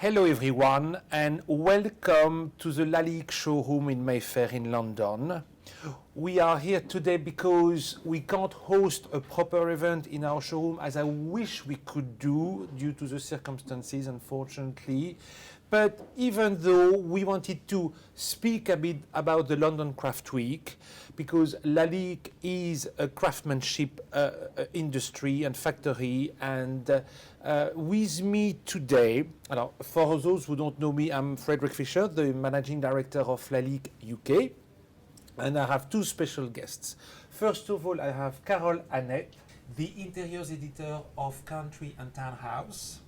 Hello everyone and welcome to the Lalique showroom in Mayfair in London. We are here today because we can't host a proper event in our showroom as I wish we could do due to the circumstances, unfortunately. But even though we wanted to speak a bit about the London Craft Week, because Lalique is a craftsmanship industry and factory, and with me today, for those who don't know me, I'm Frederick Fischer, the Managing Director of Lalique UK, and I have two special guests. First of all, I have Carole Annett, the interiors editor of Country and Townhouse,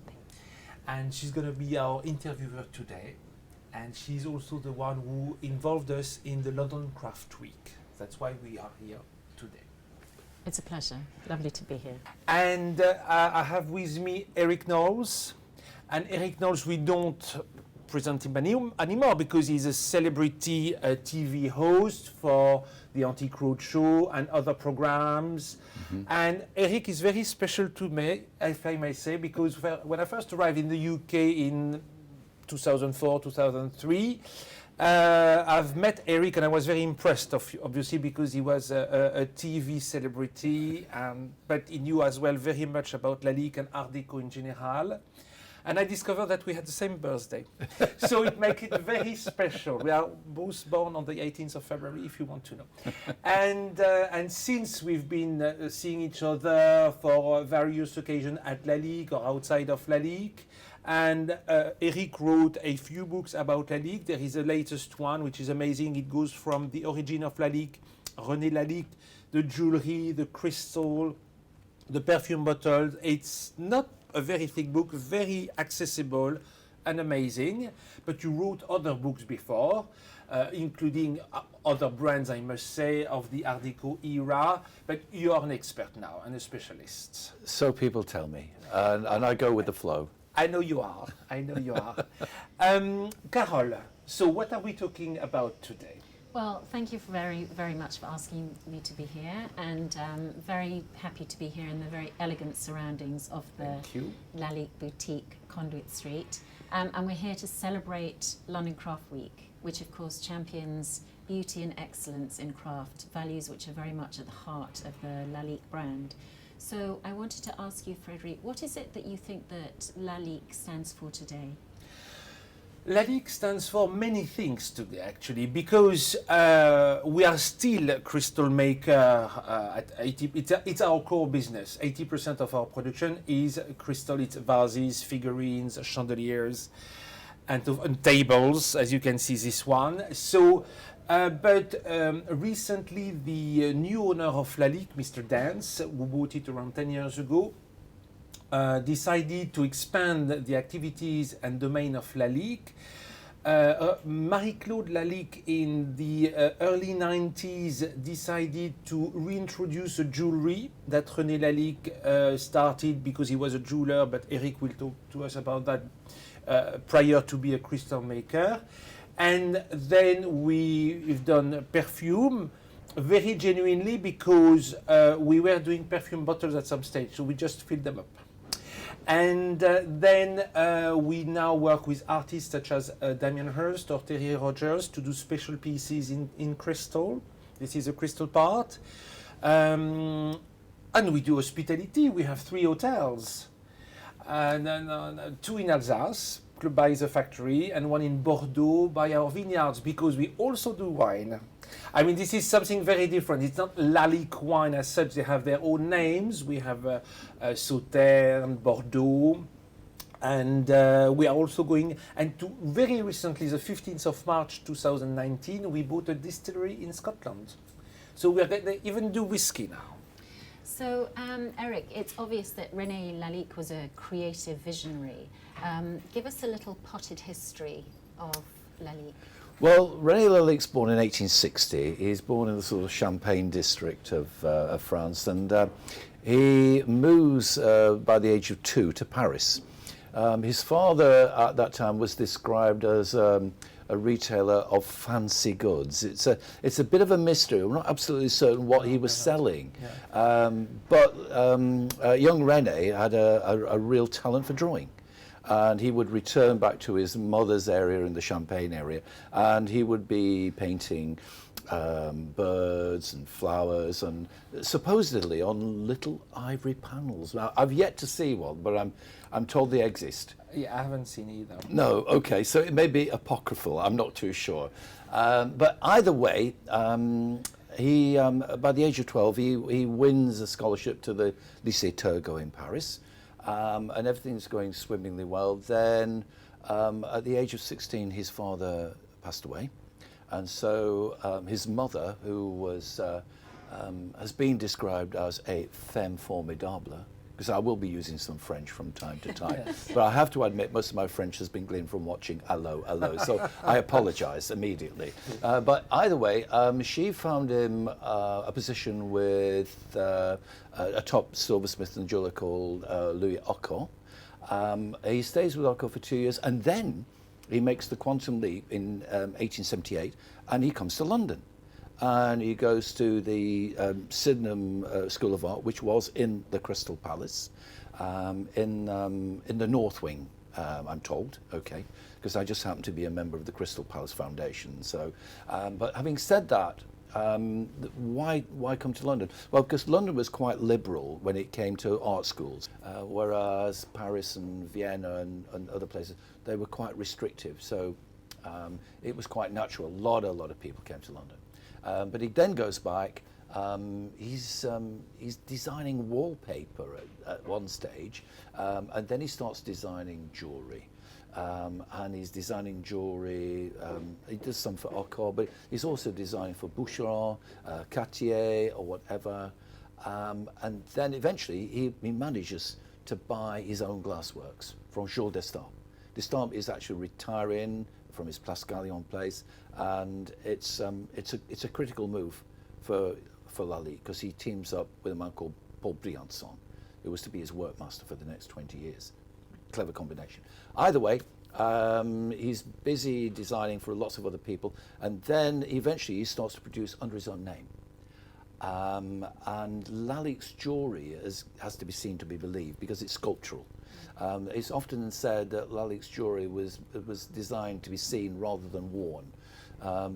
and she's going to be our interviewer today. And she's also the one who involved us in the London Craft Week. That's why we are here today. It's a pleasure. Lovely to be here. And I have with me Eric Knowles. And Eric Knowles, we don't present him anymore because he's a celebrity TV host for the Antique Roadshow and other programs. Mm-hmm. And Eric is very special to me, if I may say, because when I first arrived in the UK in 2004, 2003, I've met Eric and I was very impressed, obviously, because he was a TV celebrity, but he knew as well very much about Lalique and Art Deco in general. And I discovered that we had the same birthday. So it makes it very special. We are both born on the 18th of February, if you want to know. And since we've been seeing each other for various occasions at Lalique or outside of Lalique, and Eric wrote a few books about Lalique. There is a latest one, which is amazing. It goes from the origin of Lalique, Rene Lalique, the jewelry, the crystal, the perfume bottles. It's not a very thick book, very accessible and amazing. But you wrote other books before, including other brands, I must say, of the Art Deco era. But you are an expert now and a specialist. So people tell me, and I go with the flow. I know you are. I know you are. Carole, so what are we talking about today? Well, thank you very, very much for asking me to be here, and very happy to be here in the very elegant surroundings of the Lalique Boutique, Conduit Street. And we're here to celebrate London Craft Week, which of course champions beauty and excellence in craft, values which are very much at the heart of the Lalique brand. So I wanted to ask you, Frederick, what is it that you think that Lalique stands for today? Lalique stands for many things today, actually, because we are still a crystal maker at 80%. It's our core business. 80% of our production is crystal. It's vases, figurines, chandeliers, and tables, as you can see this one. So, but recently the new owner of Lalique, Mr. Dance, who bought it around 10 years ago, decided to expand the activities and domain of Lalique. Marie-Claude Lalique in the early 90s decided to reintroduce a jewelry that René Lalique started because he was a jeweler, but Eric will talk to us about that prior to be a crystal maker. And then we've done perfume, very genuinely, because we were doing perfume bottles at some stage, so we just filled them up. And then we now work with artists such as Damien Hirst or Terry Rogers to do special pieces in crystal. This is a crystal part. And we do hospitality. We have 3 hotels. And 2 in Alsace, by the factory, and 1 in Bordeaux by our vineyards, because we also do wine. I mean, this is something very different. It's not Lalique wine as such. They have their own names. We have Sauternes, Bordeaux, and we are also going, and to very recently, the 15th of March 2019, we bought a distillery in Scotland. So we're going to even do whiskey now. So, Eric, it's obvious that Rene Lalique was a creative visionary. Give us a little potted history of Lalique. Well, Rene Lalique's born in 1860. He's born in the sort of Champagne district of France, and he moves by the age of 2 to Paris. His father at that time was described as a retailer of fancy goods. It's a bit of a mystery. We're not absolutely certain what he was selling, but young Rene had a real talent for drawing. and he would return back to his mother's area in the Champagne area, and he would be painting birds and flowers, and supposedly on little ivory panels. Now, I've yet to see one, but I'm told they exist. Yeah, I haven't seen either. No, okay, so it may be apocryphal, I'm not too sure. But either way, he, by the age of 12, he wins a scholarship to the Lycée Turgot in Paris, and everything's going swimmingly well. Then, at the age of 16, his father passed away, and so his mother, who was, has been described as a femme formidable, because I will be using some French from time to time. Yes. But I have to admit, most of my French has been gleaned from watching Allo, Allo, so I apologise immediately. But either way, she found him a position with a top silversmith and jeweller called Louis Occo. He stays with Occo for 2 years, and then he makes the quantum leap in 1878, and he comes to London. And he goes to the Sydenham School of Art, which was in the Crystal Palace, in the North Wing, I'm told, okay, because I just happen to be a member of the Crystal Palace Foundation. So, but having said that, why come to London? Well, because London was quite liberal when it came to art schools, whereas Paris and Vienna and other places, they were quite restrictive. So it was quite natural. A lot of people came to London. But he then goes back. He's designing wallpaper at one stage, and then he starts designing jewellery. And he's designing jewellery. He does some for Occo, but he's also designing for Boucheron, Cartier, or whatever. And then eventually he manages to buy his own glassworks from Jules Destamps. Destamps is actually retiring from his Place Gallion place, and it's a critical move for Lalique, because he teams up with a man called Paul Briançon, who was to be his workmaster for the next 20 years. Clever combination. Either way, he's busy designing for lots of other people, and then eventually he starts to produce under his own name. And Lalique's jewellery has to be seen to be believed, because it's sculptural. It's often said that Lalique's jewellery was designed to be seen rather than worn.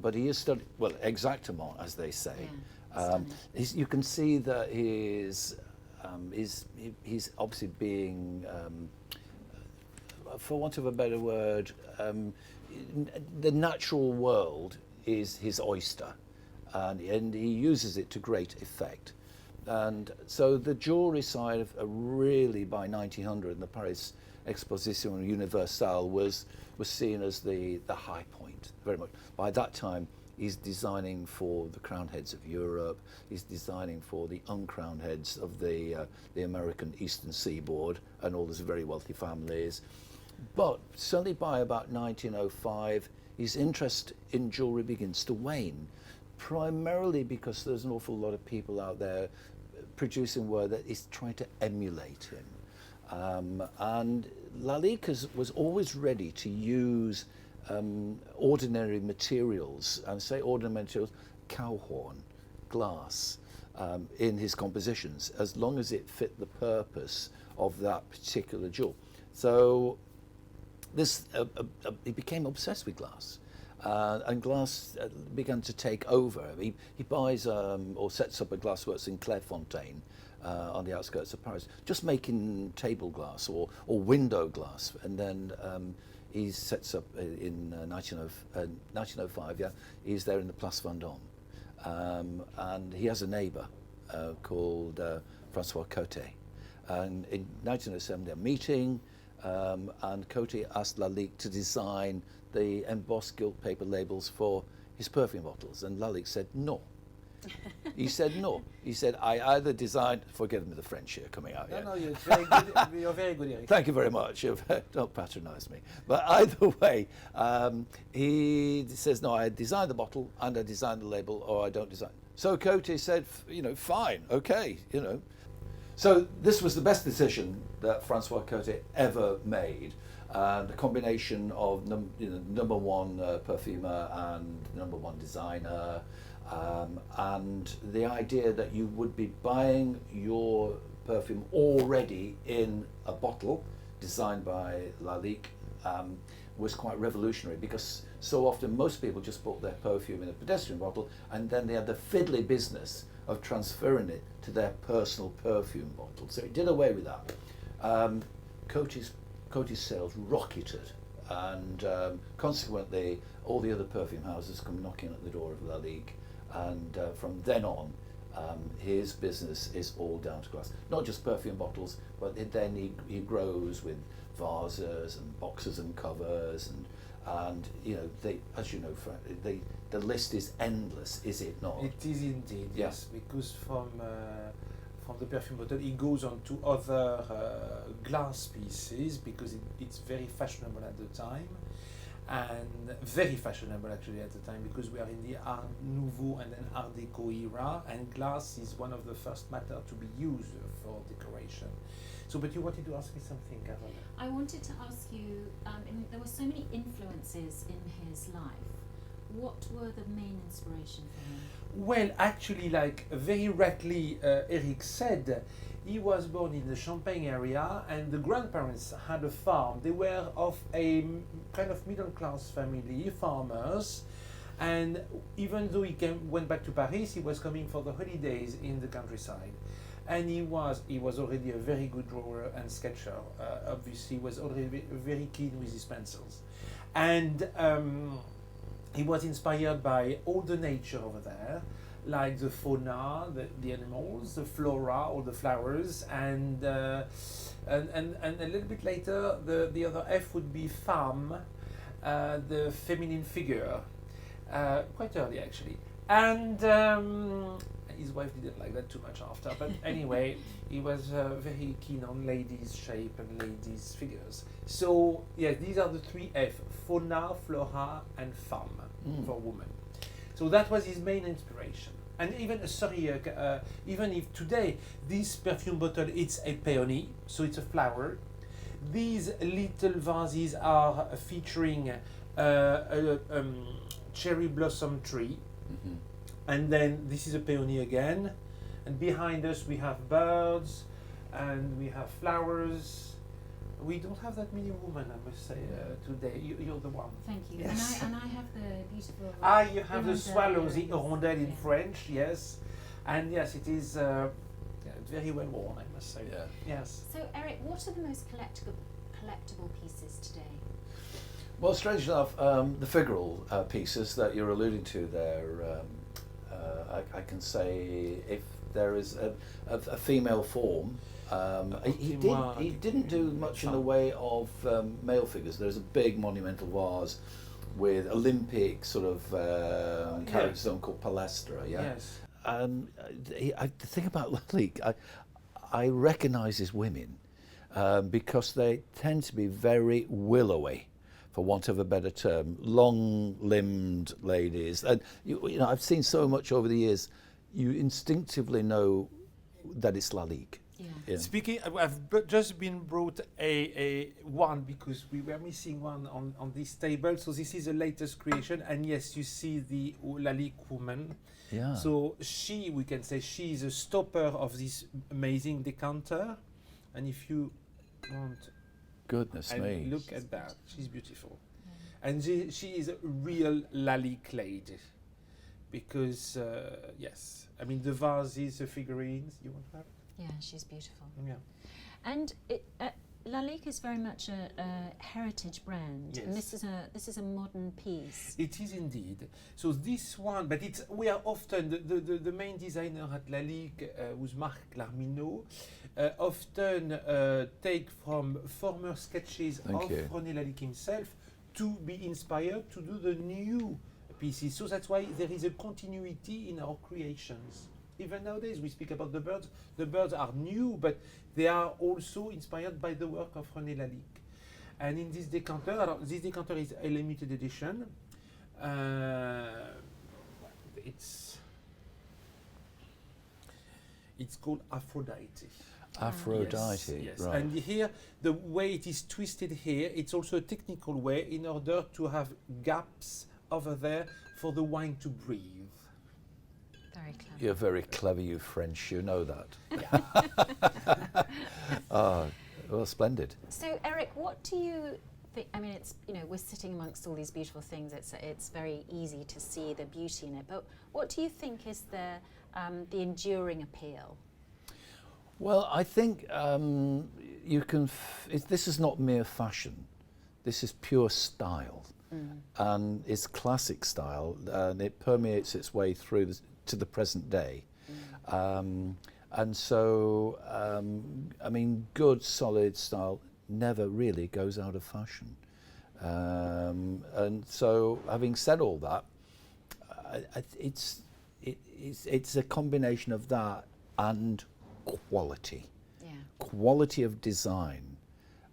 But he is studied, well, exactement, as they say. Yeah, you can see that he's obviously being, for want of a better word, the natural world is his oyster, and he uses it to great effect. And so the jewellery side of really, by 1900, in the Paris Exposition Universelle was seen as the high point, very much. By that time, he's designing for the crowned heads of Europe. He's designing for the uncrowned heads of the American Eastern Seaboard and all those very wealthy families. But certainly by about 1905, his interest in jewellery begins to wane, primarily because there's an awful lot of people out there producing work that is trying to emulate him. And Lalique was always ready to use ordinary materials, and say ordinary materials, cow horn, glass, in his compositions, as long as it fit the purpose of that particular jewel. So this he became obsessed with glass. And glass began to take over. He buys or sets up a glassworks in Clairefontaine on the outskirts of Paris, just making table glass or window glass. And then he sets up in 1905, yeah, he's there in the Place Vendôme. And he has a neighbour called Francois Coté. And in 1907 they're meeting, and Coté asked Lalique to design the embossed gilt paper labels for his perfume bottles, and Lalique said no. He said no. He said, I either designed, forgive me the French here coming out here. No, you're very good. You're very good, Eric. Thank you very much. Don't patronise me. But either way, he says, no, I designed the bottle and I designed the label, or I don't design. So Coté said, fine, okay, So this was the best decision that Francois Coté ever made. The combination of number one perfumer and number one designer, and the idea that you would be buying your perfume already in a bottle, designed by Lalique, was quite revolutionary, because so often most people just bought their perfume in a pedestrian bottle, and then they had the fiddly business of transferring it to their personal perfume bottle. So it did away with that. Coty's sales rocketed, and consequently all the other perfume houses come knocking at the door of Lalique, and from then on his business is all down to glass. Not just perfume bottles, but then he grows with vases and boxes and covers, and you know, as you know, the list is endless, is it not? It is indeed, yes, because from the perfume bottle it goes on to other glass pieces, because it's very fashionable at the time, and very fashionable actually at the time, because we are in the Art Nouveau and then Art Deco era, and glass is one of the first matter to be used for decoration. So, but you wanted to ask me something, Carole? I wanted to ask you, there were so many influences in his life. What were the main inspiration for him? Well, actually, like very rightly Eric said, he was born in the Champagne area, and the grandparents had a farm. They were of a kind of middle-class family, farmers, and even though went back to Paris, he was coming for the holidays in the countryside. And he was already a very good drawer and sketcher. Obviously, he was already very keen with his pencils, and he was inspired by all the nature over there, like the fauna, the animals, the flora, all the flowers, and a little bit later, the other F would be femme, the feminine figure, quite early actually, and. His wife didn't like that too much after, but anyway, he was very keen on ladies' shape and ladies' figures. So, yes, these are the three F, fauna, flora, and femme, for woman. So that was his main inspiration. And even, even if today, this perfume bottle, it's a peony, so it's a flower. These little vases are featuring a cherry blossom tree. Mm-hmm. And then this is a peony again, and behind us we have birds, and we have flowers. We don't have that many women, I must say, today. You're the one. Thank you. Yes. And I have the beautiful. You have the swallow, the hirondelle in French, yes, and yes, it is very well worn, I must say. Yeah. Yes. So, Eric, what are the most collectible pieces today? Well, strange enough, the figural pieces that you're alluding to there. I can say if there is a female form, he didn't do much in the way of male figures. There's a big monumental vase with Olympic sort of characters on called Palestra. Yeah. Yes. The thing about Lalique, I recognise his women because they tend to be very willowy, for want of a better term, long-limbed ladies. And you know, I've seen so much over the years, you instinctively know that it's Lalique. Yeah. Yeah. Speaking, I've just been brought a one, because we were missing one on this table. So this is the latest creation, and yes, you see the Lalique woman. Yeah. So we can say she is a stopper of this amazing decanter, and if you want. Goodness And me. look at that, she's beautiful. And she is a real Lalique lady. Because, yes, I mean, the vases, the figurines, you want to have it? Yeah, she's beautiful. Yeah. And Lalique is very much a heritage brand. Yes. And this is a modern piece. It is indeed. So this one, but we are often, the main designer at Lalique, who's Marc Larmineau, often take from former sketches of René Lalique himself to be inspired to do the new pieces. So that's why there is a continuity in our creations. Even nowadays we speak about the birds. The birds are new, but they are also inspired by the work of René Lalique. And in this decanter, this decanter is a limited edition. It's called Aphrodite. Aphrodite, yes. right. And here, the way it is twisted here, it's also a technical way in order to have gaps over there for the wine to breathe. Very clever. You're very clever, you French, you know that. Well, splendid. So, Eric, what do you think? I mean, it's, you know, we're sitting amongst all these beautiful things. It's very easy to see the beauty in it. But what do you think is the enduring appeal? Well, I think you can. This is not mere fashion. This is pure style, and it's classic style, and it permeates its way through to the present day. And so, I mean, good, solid style never really goes out of fashion. And so, having said all that, it's a combination of that and quality. Yeah. Quality of design.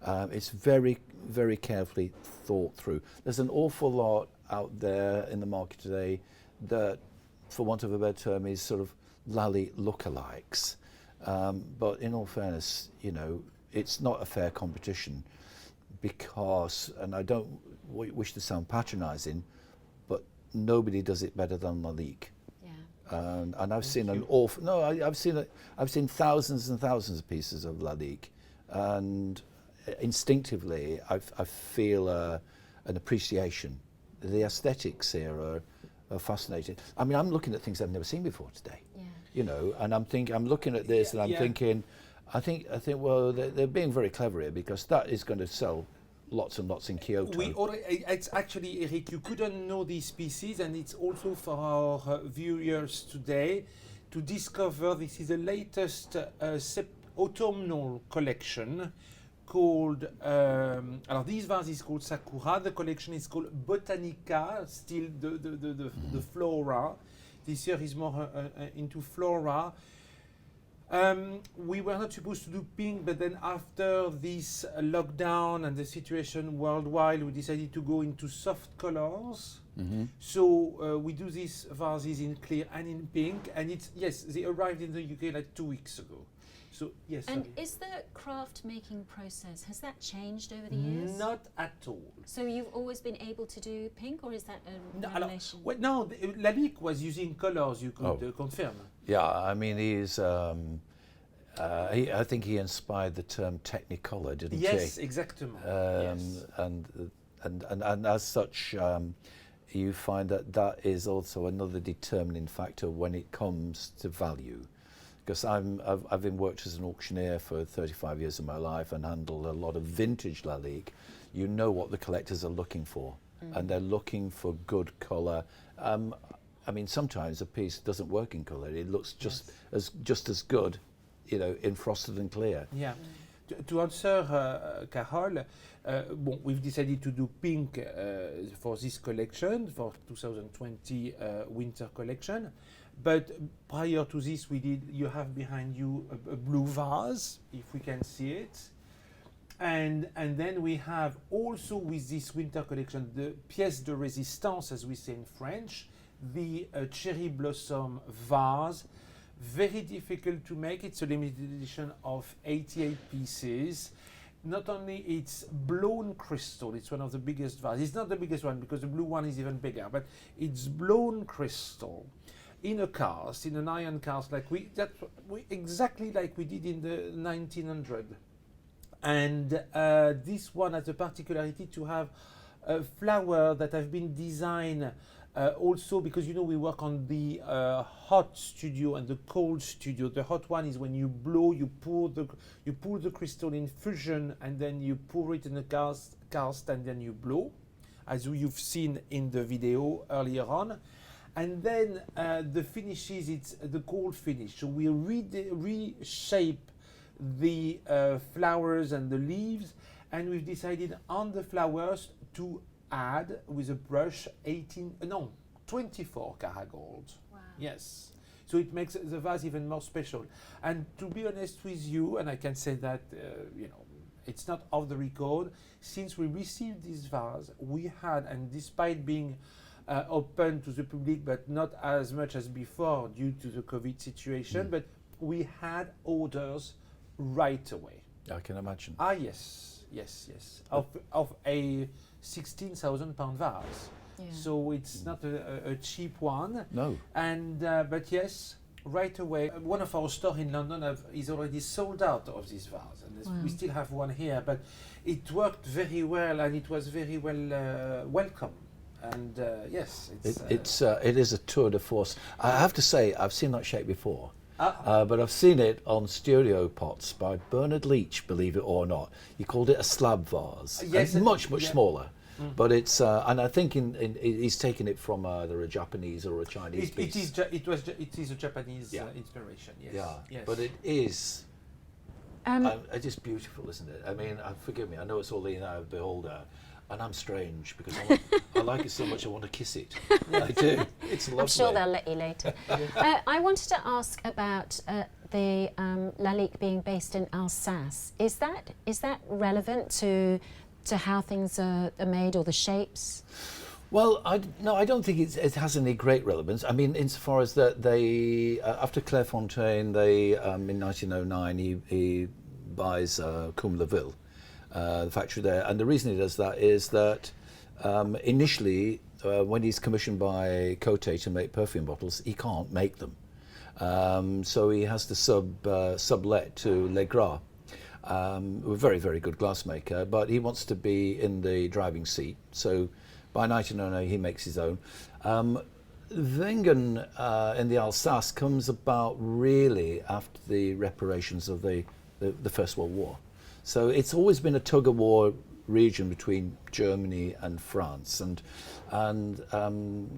It's very, very carefully thought through. There's an awful lot out there in the market today that, for want of a better term, is sort of Lalique lookalikes. But in all fairness, you know, it's not a fair competition because, and I don't wish to sound patronising, but nobody does it better than Lalique. Yeah. And I've seen an awful. No, I've seen thousands and thousands of pieces of Lalique, and instinctively I feel an appreciation. The aesthetics here are fascinating. I mean, I'm looking at things I've never seen before today. Yeah. You know, and I'm looking at this and I'm thinking, I think well, they're being very clever here because that is going to sell lots and lots in Kyoto. It's actually, Eric, you couldn't know these pieces, and it's also for our viewers today to discover. This is the latest autumnal collection called, this vase is called Sakura, the collection is called Botanica, still the flora. This year is more into flora. We were not supposed to do pink, but then after this lockdown and the situation worldwide, we decided to go into soft colors. So we do these vases in clear and in pink, and they arrived in the UK like 2 weeks ago. So yes. And sorry. is the craft making process, has that changed over the years? Not at all. So you've always been able to do pink, or is that a revelation? Lalique was using colors. You could confirm. Yeah, I mean, he's. I think he inspired the term Technicolor, didn't he? Yes, exactly. Yes. And as such, you find that is also another determining factor when it comes to value. Because I've been worked as an auctioneer for 35 years of my life and handled a lot of vintage Lalique. You know what the collectors are looking for, and they're looking for good colour. I mean, sometimes a piece doesn't work in colour; it looks just as good, you know, in frosted and clear. Yeah. To answer Carole, we've decided to do pink for this collection, for 2020 winter collection. But prior to this, you have behind you a blue vase, if we can see it. And then we have also with this winter collection, the pièce de résistance, as we say in French, the cherry blossom vase. Very difficult to make. It's a limited edition of 88 pieces. Not only it's blown crystal, it's one of the biggest vases. It's not the biggest one because the blue one is even bigger, but it's blown crystal in a cast, in an iron cast, exactly like we did in the 1900. And this one has a particularity to have a flower that have been designed also because, you know, we work on the hot studio and the cold studio. The hot one is when you blow, you pull the crystal in fusion, and then you pour it in a cast and then you blow, as you've seen in the video earlier on. And then the finishes, it's the cold finish. So we reshape the flowers and the leaves, and we've decided on the flowers to add with a brush 24 karat gold. Wow. Yes. So it makes the vase even more special. And to be honest with you, and I can say that, you know, it's not off the record, since we received this vase, we had, and despite being open to the public, but not as much as before due to the COVID situation, but we had orders right away. I can imagine. Ah, yes. Of a £16,000 vase. Yeah. So it's not a cheap one. No. And but yes, right away. One of our stores in London is already sold out of this vase, and we still have one here. But it worked very well, and it was very well welcome. And yes, it is a tour de force. I have to say, I've seen that shape before. But I've seen it on studio pots by Bernard Leach, believe it or not. He called it a slab vase. Yes, and much smaller. But it's, and I think he's taken it from either a Japanese or a Chinese piece. It is a Japanese inspiration, yes. Yeah, yes. but it is just beautiful, isn't it? I mean, forgive me, I know it's all in the eye of the beholder, and I'm strange because I like it so much I want to kiss it. I do. It's lovely. I'm sure they'll let you later. I wanted to ask about the Lalique being based in Alsace. Is that relevant to how things are made or the shapes? Well, I don't think it has any great relevance. I mean, insofar as that they, after Clairefontaine, in 1909, he buys Cum-la-Ville, the factory there. And the reason he does that is that initially, when he's commissioned by Coté to make perfume bottles, he can't make them. So he has to sublet to Legras, a very, very good glassmaker, but he wants to be in the driving seat. So by 1909, he makes his own. Wengen in the Alsace comes about really after the reparations of the First World War. So it's always been a tug-of-war region between Germany and France, and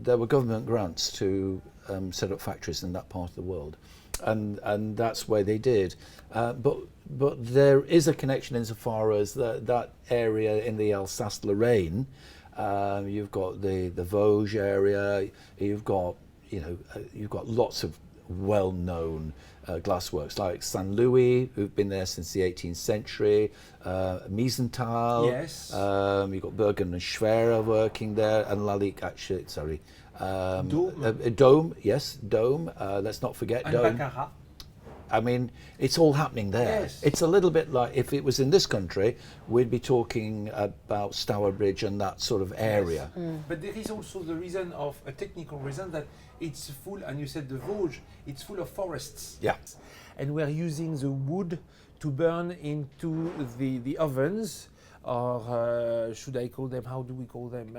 there were government grants to set up factories in that part of the world, and that's where they did. But there is a connection insofar as that area in the Alsace-Lorraine. You've got the Vosges area. You've got lots of well-known glassworks like Saint Louis, who've been there since the 18th century. Miesenthal. Yes. You've got Bergen and Schwerer working there, and Lalique actually. Sorry. Dome. Yes, Dome. Let's not forget and Dome. Baccarat. I mean, it's all happening there. Yes. It's a little bit like if it was in this country, we'd be talking about Stourbridge and that sort of area. Yes. But there is also the reason of a technical reason that it's full, and you said the Vosges, it's full of forests. Yeah. And we're using the wood to burn into the ovens, or should I call them, how do we call them?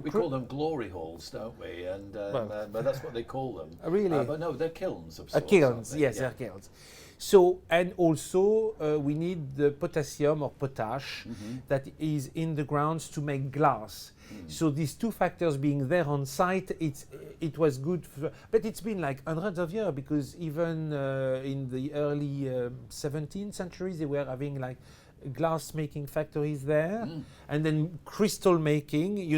We call them glory halls, don't we? And but that's what they call them. Really? But no, they're kilns of sorts. Kilns, yes, they're kilns. So, and also we need the potassium or potash that is in the grounds to make glass. So these two factors being there on site, it was good, but it's been like hundreds of years, because even in the early 17th century they were having like glass making factories there, and then crystal making.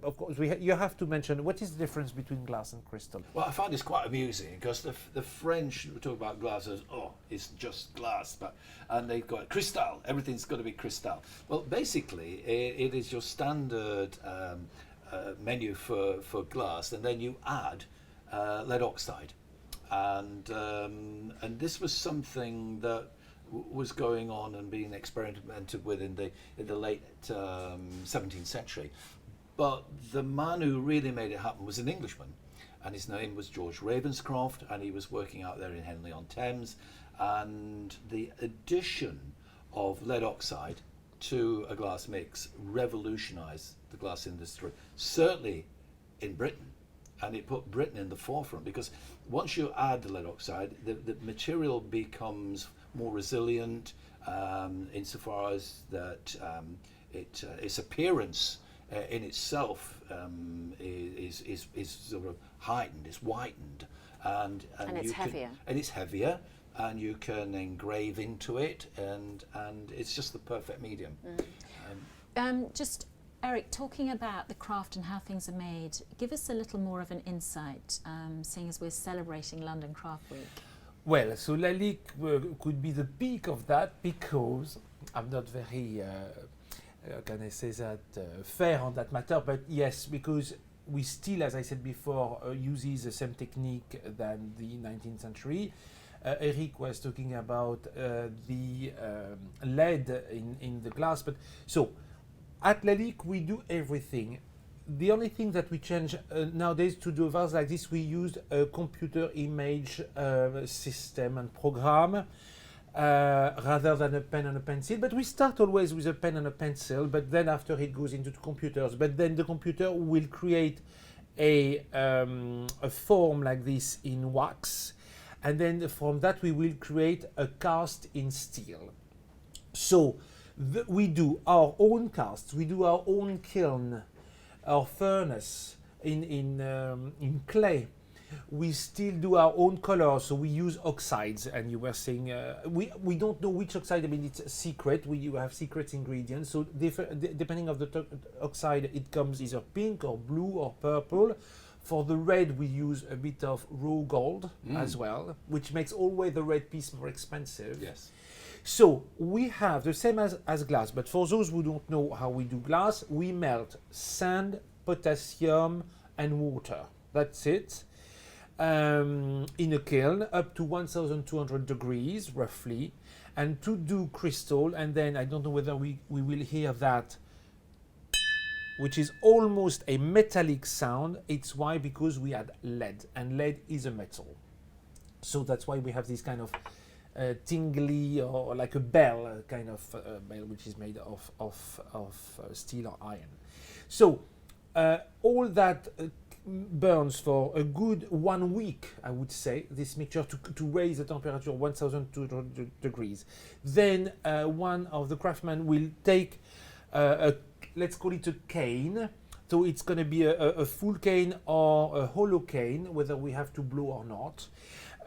Of course, you have to mention what is the difference between glass and crystal. Well, I find this quite amusing because the French talk about glass as it's just glass, and they've got crystal. Everything's got to be crystal. Well, basically, it is your standard menu for glass, and then you add lead oxide, and this was something that was going on and being experimented with in the late 17th century. But the man who really made it happen was an Englishman, and his name was George Ravenscroft, and he was working out there in Henley-on-Thames. And the addition of lead oxide to a glass mix revolutionised the glass industry, certainly in Britain. And it put Britain in the forefront, because once you add the lead oxide, the material becomes more resilient insofar as that its appearance in itself is sort of heightened, it's whitened, and it's heavier. And it's heavier, and you can engrave into it, and it's just the perfect medium. Just Eric, talking about the craft and how things are made, give us a little more of an insight, seeing as we're celebrating London Craft Week. Well, so Lalique could be the peak of that, because I'm not very, can I say that, fair on that matter, but yes, because we still, as I said before, uses the same technique than the 19th century. Eric was talking about the lead in the glass, but so at Lalique we do everything. the only thing that we change nowadays to do a vase like this, we use a computer image system and program rather than a pen and a pencil. But we start always with a pen and a pencil, but then after it goes into the computers. But then the computer will create a form like this in wax, and then from that we will create a cast in steel. So we do our own casts, we do our own kiln, our furnace in clay. We still do our own colors, so we use oxides. And you were saying we don't know which oxide. I mean, it's a secret. You have secret ingredients. So depending of the oxide, it comes either pink or blue or purple. For the red, we use a bit of raw gold as well, which makes always the red piece more expensive. Yes. So we have the same as glass, but for those who don't know how we do glass, we melt sand, potassium, and water. That's it. In a kiln up to 1200 degrees roughly, and to do crystal, and then I don't know whether we will hear that, which is almost a metallic sound. It's why? Because we had lead, and lead is a metal. So that's why we have this kind of tingly or like a bell kind of bell, which is made of steel or iron. So all that burns for a good 1 week, I would say, this mixture to raise the temperature 1200 degrees. Then one of the craftsmen will take let's call it a cane. So it's going to be a full cane or a hollow cane, whether we have to blow or not,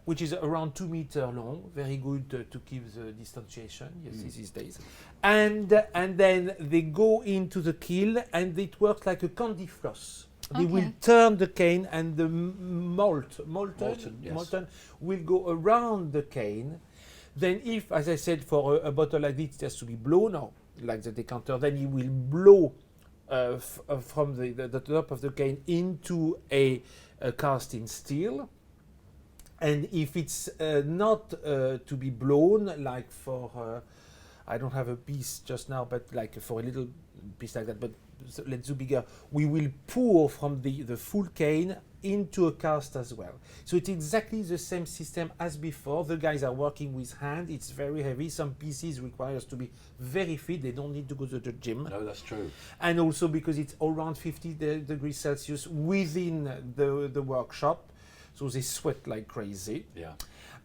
which is around 2 meters long, very good to keep the distanciation, these days. And then they go into the kiln, and it works like a candy floss. They will turn the cane, and the molten will go around the cane. Then if, as I said, for a bottle like this, it has to be blown, or like the decanter, then you will blow from the top of the cane into a cast in steel. And if it's not to be blown, like for, I don't have a piece just now, but like for a little piece like that, but let's do bigger, we will pour from the full cane into a cast as well. So it's exactly the same system as before. The guys are working with hand. It's very heavy. Some pieces require us to be very fit. They don't need to go to the gym. No, that's true. And also because it's around 50 degrees Celsius within the workshop. So they sweat like crazy. Yeah.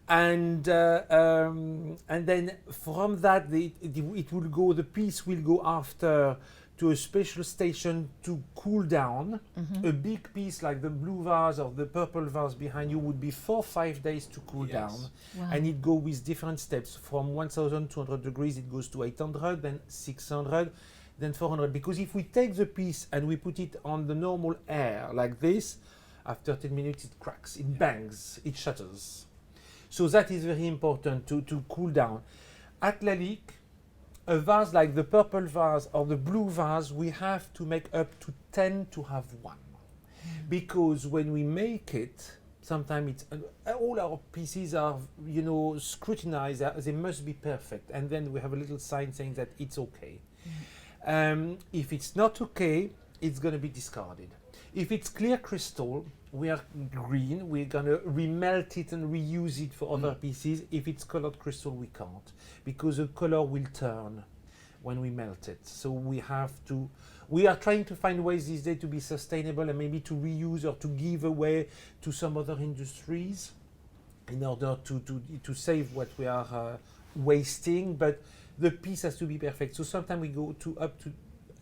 And then from that, it will go. The piece will go after to a special station to cool down. A big piece like the blue vase or the purple vase behind you would be 4 or 5 days to cool down. Wow. And it goes with different steps. From 1200 degrees, it goes to 800, then 600, then 400. Because if we take the piece and we put it on the normal air like this, after 10 minutes it cracks, it bangs, it shatters. So that is very important to cool down. At Lalique, a vase like the purple vase or the blue vase, we have to make up to 10 to have one. Because when we make it, sometimes it's all our pieces are, scrutinized. They must be perfect, and then we have a little sign saying that it's okay. If it's not okay, it's going to be discarded. If it's clear crystal, we are green. We're going to remelt it and reuse it for other pieces. If it's colored crystal, we can't, because the color will turn when we melt it. So we are trying to find ways these days to be sustainable and maybe to reuse or to give away to some other industries in order to save what we are wasting. But the piece has to be perfect. So sometimes we go up to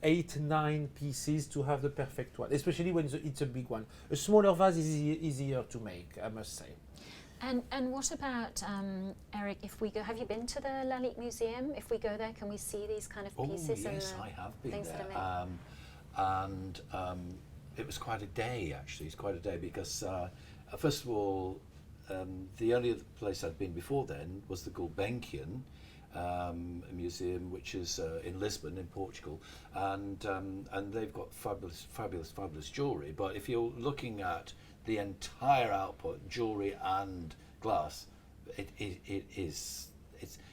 8, 9 pieces to have the perfect one, especially when it's a big one. A smaller vase is easier to make, I must say. And what about, Eric, if we go, have you been to the Lalique Museum? If we go there, can we see these kind of pieces? Oh, yes, I have been things there. That are made? It was quite a day, actually. It's quite a day because, first of all, the only other place I'd been before then was the Gulbenkian Museum, which is in Lisbon, in Portugal, and they've got fabulous jewellery. But if you're looking at the entire output, jewellery and glass, it's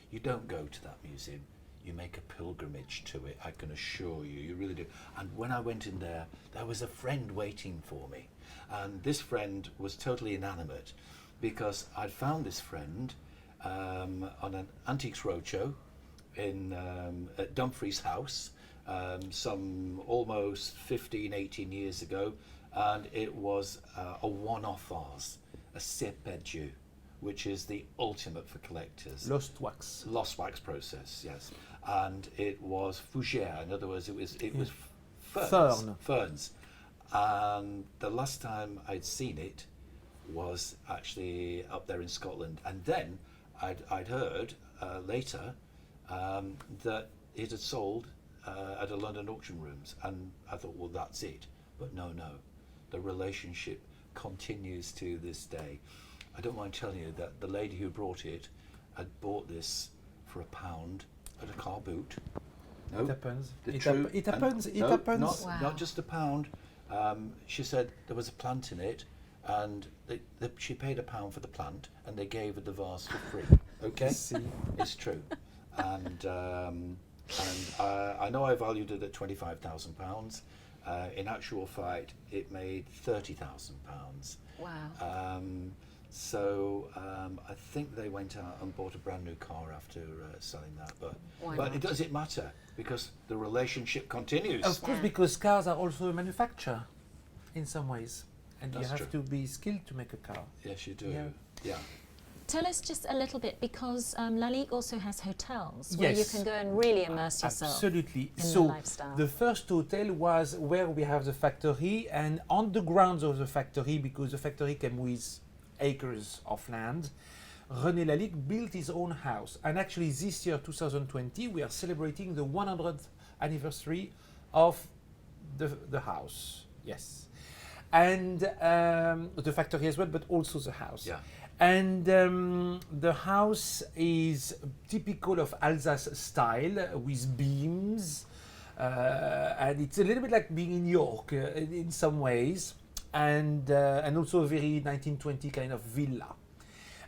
you don't go to that museum. you make a pilgrimage to it, I can assure you, you really do. And when I went in there, there was a friend waiting for me. And this friend was totally inanimate because I'd found this friend on an antiques roadshow at Dumfries House some almost 15, 18 years ago. And it was a one-off vase, a cépage, which is the ultimate for collectors. Lost wax. Lost wax process, yes. And it was fougère, in other words, it was ferns. And the last time I'd seen it was actually up there in Scotland. And then I'd heard later that it had sold at a London auction rooms. And I thought, well, that's it. But no. The relationship continues to this day. I don't mind telling you that the lady who brought it had bought this for £1 at a car boot. No, It happens. it happens. Not just £1. She said there was a plant in it, and she paid £1 for the plant, and they gave her the vase for free. Okay, it's true. And I know I valued it at £25,000. In actual fact, it made £30,000. Wow. So I think they went out and bought a brand new car after selling that. Why But not? it doesn't matter because the relationship continues. Of course, Yeah. because cars are also a manufacturer in some ways. And That's you have true. to be skilled to make a car. Yes, you do. Yeah. Yeah. Tell us just a little bit, because Lalique also has hotels where you Yes. can go and really immerse yourself Absolutely. in So the lifestyle. the first hotel was where we have the factory, and on the grounds of the factory, because the factory came with acres of land, René Lalique built his own house. And actually this year, 2020, we are celebrating the 100th anniversary of the house. Yes. And the factory as well, but also the house. Yeah. And the house is typical of Alsace style with beams, and it's a little bit like being in York in some ways, and also a very 1920 kind of villa.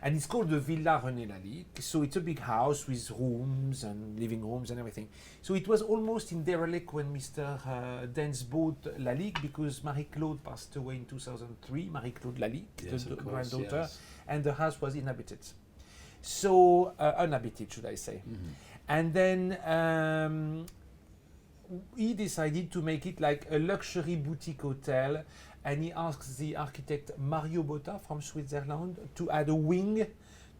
And it's called the Villa Rene Lalique. So it's a big house with rooms and living rooms and everything. So it was almost in derelict when Mr. Dance bought Lalique, because Marie-Claude passed away in 2003, Marie-Claude Lalique, Yes, the of course, granddaughter, yes. and the house was inhabited. So, uninhabited, should I say. And then he decided to make it like a luxury boutique hotel, and he asked the architect Mario Botta from Switzerland to add a wing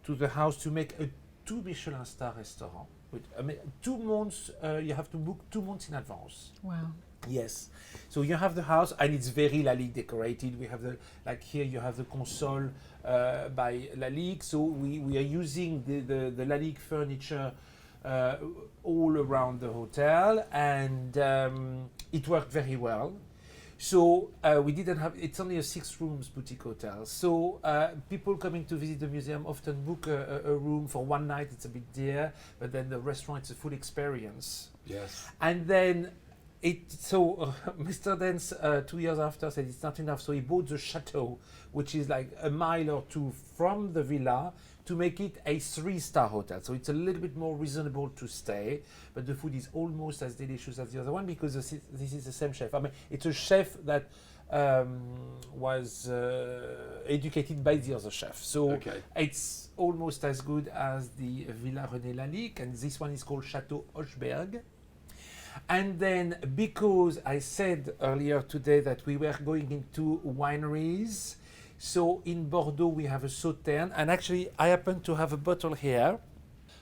to the house to make a 2 Michelin star restaurant. With 2 months, you have to book 2 months in advance. Wow. Yes. So you have the house, and it's very Lalique decorated. We have like here you have the console by Lalique. So we are using the Lalique furniture all around the hotel, and it worked very well. So we didn't have, it's only a 6 rooms boutique hotel. So people coming to visit the museum often book a room for one night. It's a bit dear, but then the restaurant, it's a full experience. Yes. And then Mr. Dance 2 years after said it's not enough, so he bought the chateau, which is like a mile or two from the villa, to make it a 3-star hotel. So it's a little bit more reasonable to stay, but the food is almost as delicious as the other one, because this is the same chef. I mean, it's a chef that was educated by the other chef. So Okay. it's almost as good as the Villa Rene Lalique, and this one is called Chateau Hochberg. And then, because I said earlier today that we were going into wineries, so in Bordeaux we have a Sauterne, and actually I happen to have a bottle here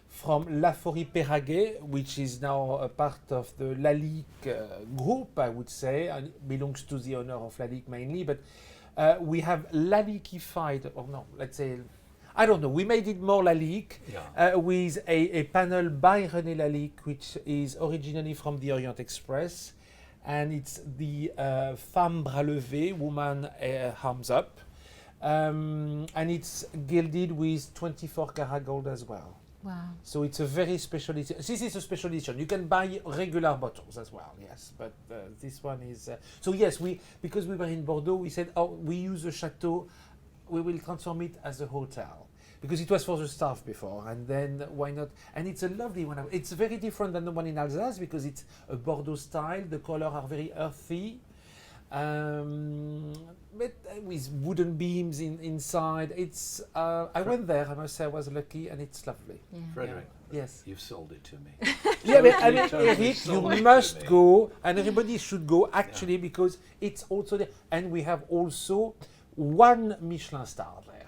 from La Forie Péraguet, which is now a part of the Lalique group, I would say, and it belongs to the owner of Lalique mainly, but we have Laliqueified, or no, let's say, I don't know, we made it more Lalique, with a panel by René Lalique, which is originally from the Orient Express, and it's the Femme Bras Levée, woman arms up, and it's gilded with 24 karat gold as well. Wow. So it's a very special edition. This is a special edition. You can buy regular bottles as well, yes. But this one is... so yes, because we were in Bordeaux, we said, oh, we use a chateau, we will transform it as a hotel. because it was for the staff before, and then why not? And it's a lovely one. It's very different than the one in Alsace because it's a Bordeaux style. The colors are very earthy, but with wooden beams inside. It's. I went there. I must say I was lucky, and it's lovely. Yeah. Frederick, Yes. you've sold it to me. Yeah, but, and Totally Eric, sold you it to must me. go, and everybody should go actually because it's also there, and we have also 1 Michelin star there.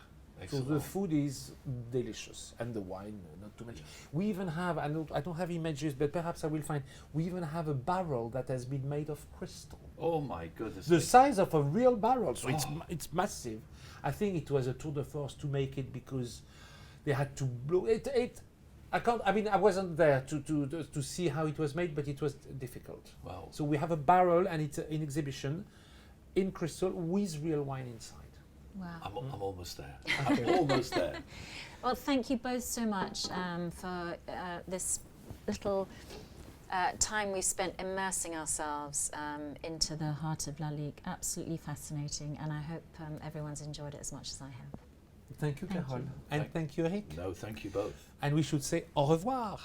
So the Excellent. food is delicious, and the wine not too much. We even have, I don't have images, but perhaps I will find. We even have a barrel that has been made of crystal, Oh my goodness. the me. size of a real barrel. So it's massive. I think it was a tour de force to make it because they had to blow it. I can't. I mean, I wasn't there to see how it was made, but it was difficult. Wow. So we have a barrel, and it's in exhibition, in crystal with real wine inside. Wow. I'm almost there. I'm almost there. Well, thank you both so much for this little time we spent immersing ourselves into the heart of Lalique. Absolutely fascinating, and I hope everyone's enjoyed it as much as I have. Thank you, Thank Carole. you. And thank you, Eric. No, thank you both. And we should say au revoir.